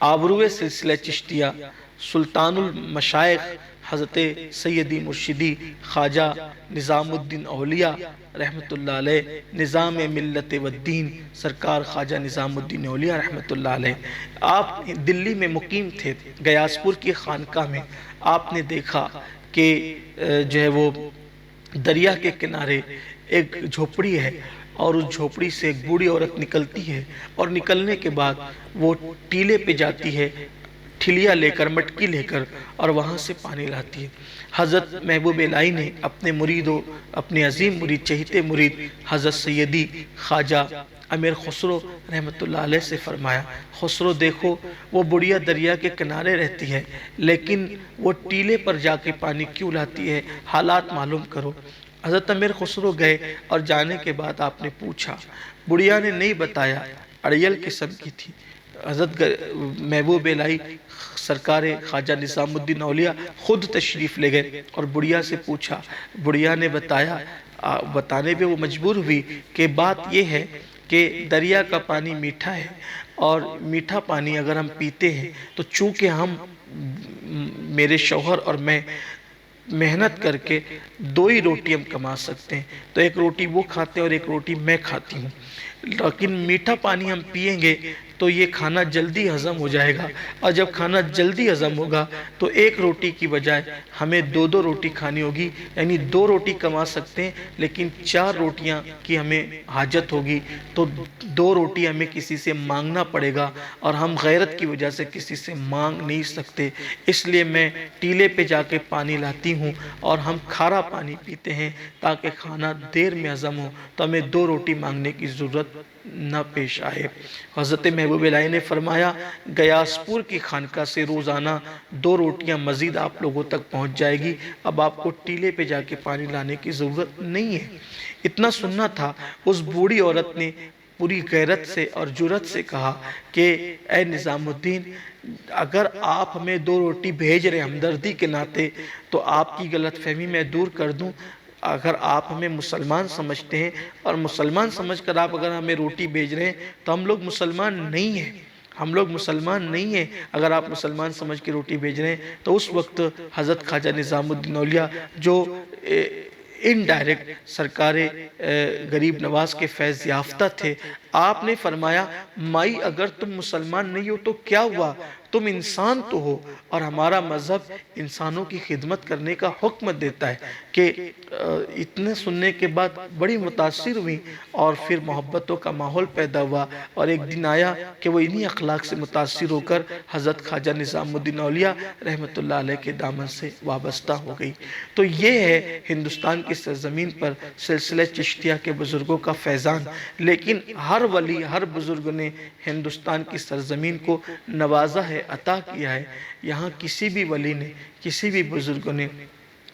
آبرو سلسلہ چشتیہ سلطان المشائخ حضرت سیدی مرشدی خواجہ نظام الدین اولیاء رحمت اللہ علیہ، نظام ملت والدین سرکار خواجہ نظام الدین اولیاء رحمت اللہ علیہ، آپ دلی میں مقیم تھے، گیاسپور کی خانقاہ میں آپ نے دیکھا کہ جو ہے وہ دریا کے کنارے ایک جھوپڑی ہے، اور اس جھوپڑی سے ایک بوڑھی عورت نکلتی ہے، اور نکلنے کے بعد وہ ٹیلے پہ جاتی ہے، ٹھلیا لے کر، مٹکی لے کر، اور وہاں سے پانی لاتی ہے۔ حضرت محبوب الہی نے اپنے مریدوں، اپنے عظیم مرید، چہیتے مرید حضرت سیدی خواجہ امیر خسرو رحمت اللہ علیہ سے فرمایا، خسرو دیکھو وہ بڑھیا دریا کے کنارے رہتی ہے، لیکن وہ ٹیلے پر جا کے پانی کیوں لاتی ہے، حالات معلوم کرو۔ حضرت امیر خسرو گئے، اور جانے کے بعد آپ نے پوچھا، بڑھیا نے نہیں بتایا، اڑیل قسم کی تھی۔ حضرت محبوب الہی سرکار خواجہ نظام الدین اولیاء خود تشریف لے گئے اور بڑھیا سے پوچھا، بڑھیا نے بتایا، بتانے پہ وہ مجبور ہوئی کہ بات یہ ہے کہ دریا کا پانی میٹھا ہے، اور میٹھا پانی اگر ہم پیتے ہیں تو چونکہ ہم، میرے شوہر اور میں محنت کر کے دو ہی روٹی ہم کما سکتے ہیں، تو ایک روٹی وہ کھاتے ہیں اور ایک روٹی میں کھاتی ہوں، لیکن میٹھا پانی ہم پیئیں گے تو یہ کھانا جلدی ہضم ہو جائے گا، اور جب کھانا جلدی ہضم ہوگا تو ایک روٹی کی بجائے ہمیں دو دو روٹی کھانی ہوگی، یعنی دو روٹی کما سکتے ہیں لیکن چار روٹیاں کی ہمیں حاجت ہوگی، تو دو روٹی ہمیں کسی سے مانگنا پڑے گا، اور ہم غیرت کی وجہ سے کسی سے مانگ نہیں سکتے، اس لیے میں ٹیلے پہ جا کے پانی لاتی ہوں، اور ہم کھارا پانی پیتے ہیں تاکہ کھانا دیر میں ہضم ہو تو ہمیں دو روٹی مانگنے کی ضرورت نہ پیش آئے۔ حضرت محبوب الہی نے فرمایا، گیاسپور کی خانقاہ سے روزانہ دو روٹیاں مزید آپ لوگوں تک پہنچ جائے گی، اب آپ کو ٹیلے پہ جا کے پانی لانے کی ضرورت نہیں ہے۔ اتنا سننا تھا، اس بوڑھی عورت نے پوری غیرت سے اور جرات سے کہا کہ اے نظام الدین، اگر آپ ہمیں دو روٹی بھیج رہے ہیں ہمدردی کے ناطے، تو آپ کی غلط فہمی میں دور کر دوں، اگر آپ ہمیں مسلمان سمجھتے ہیں اور مسلمان سمجھ کر آپ اگر ہمیں روٹی بھیج رہے ہیں تو ہم لوگ مسلمان نہیں ہیں، ہم لوگ مسلمان نہیں ہیں۔ اگر آپ مسلمان سمجھ کے روٹی بھیج رہے ہیں تو اس وقت حضرت خواجہ نظام الدین اولیاء جو انڈائریکٹ سرکار غریب نواز کے فیض یافتہ تھے، آپ نے فرمایا، مائی اگر تم مسلمان نہیں ہو تو کیا ہوا، تم انسان تو ہو، اور ہمارا مذہب انسانوں کی خدمت کرنے کا حکم دیتا ہے۔ کہ اتنے سننے کے بعد بڑی متاثر ہوئی، اور پھر محبتوں کا ماحول پیدا ہوا، اور ایک دن آیا کہ وہ انہی اخلاق سے متاثر ہو کر حضرت خواجہ نظام الدین اولیاء رحمت اللہ علیہ کے دامن سے وابستہ ہو گئی۔ تو یہ ہے ہندوستان کی سرزمین پر سلسلہ چشتیہ کے بزرگوں کا فیضان، لیکن ہر ولی، ہر بزرگ نے ہندوستان کی سرزمین کو نوازا ہے، عطا کیا ہے۔ یہاں کسی بھی ولی نے، کسی بھی بزرگ نے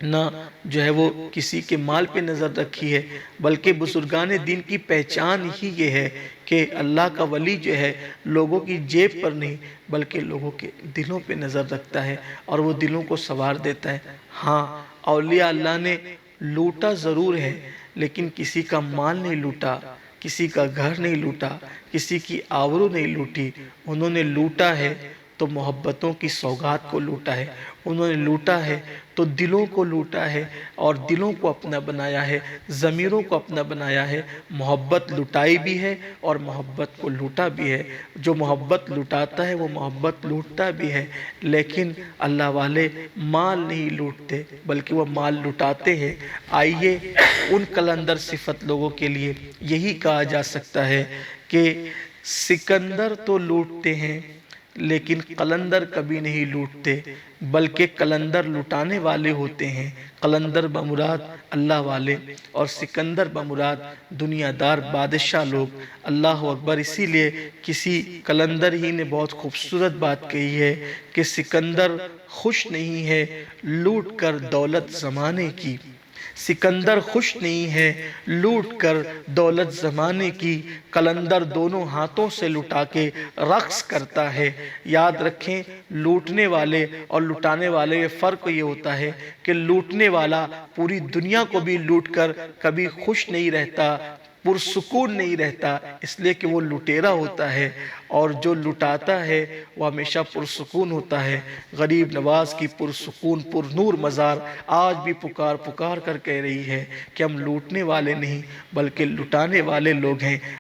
نہ جو ہے وہ کسی کے مال پہ نظر رکھی ہے، بلکہ بزرگان دین کی پہچان ہی یہ ہے کہ اللہ کا ولی جو ہے لوگوں کی جیب پر نہیں بلکہ لوگوں کے دلوں پہ نظر رکھتا ہے، اور وہ دلوں کو سنوار دیتا ہے۔ ہاں، اولیاء اللہ نے لوٹا ضرور ہے، لیکن کسی کا مال نہیں لوٹا، کسی کا گھر نہیں لوٹا، کسی کی آبرو نہیں لوٹی، انہوں نے لوٹا ہے تو محبتوں کی سوغات کو لوٹا ہے، انہوں نے لوٹا ہے تو دلوں کو لوٹا ہے، اور دلوں کو اپنا بنایا ہے، ضمیروں کو اپنا بنایا ہے۔ محبت لٹائی بھی ہے اور محبت کو لوٹا بھی ہے۔ جو محبت لٹاتا ہے وہ محبت لوٹتا بھی ہے، لیکن اللہ والے مال نہیں لوٹتے بلکہ وہ مال لٹاتے ہیں۔ آئیے ان قلندر صفت لوگوں کے لیے یہی کہا جا سکتا ہے کہ سکندر تو لوٹتے ہیں لیکن قلندر کبھی نہیں لوٹتے، بلکہ قلندر لٹانے والے ہوتے ہیں۔ قلندر بمراد اللہ والے، اور سکندر بمراد دنیا دار بادشاہ لوگ۔ اللہ اکبر! اسی لیے کسی قلندر ہی نے بہت خوبصورت بات کہی ہے کہ سکندر خوش نہیں ہے لوٹ کر دولت زمانے کی، سکندر خوش نہیں ہے لوٹ کر دولت زمانے کی، قلندر دونوں ہاتھوں سے لٹا کے رقص کرتا ہے۔ یاد رکھیں، لوٹنے والے اور لٹانے والے میں فرق یہ ہوتا ہے کہ لوٹنے والا پوری دنیا کو بھی لوٹ کر کبھی خوش نہیں رہتا، پرسکون نہیں رہتا، اس لیے کہ وہ لٹیرا ہوتا ہے، اور جو لٹاتا ہے وہ ہمیشہ پرسکون ہوتا ہے۔ غریب نواز کی پرسکون پر نور مزار آج بھی پکار پکار کر کہہ رہی ہے کہ ہم لوٹنے والے نہیں بلکہ لٹانے والے لوگ ہیں۔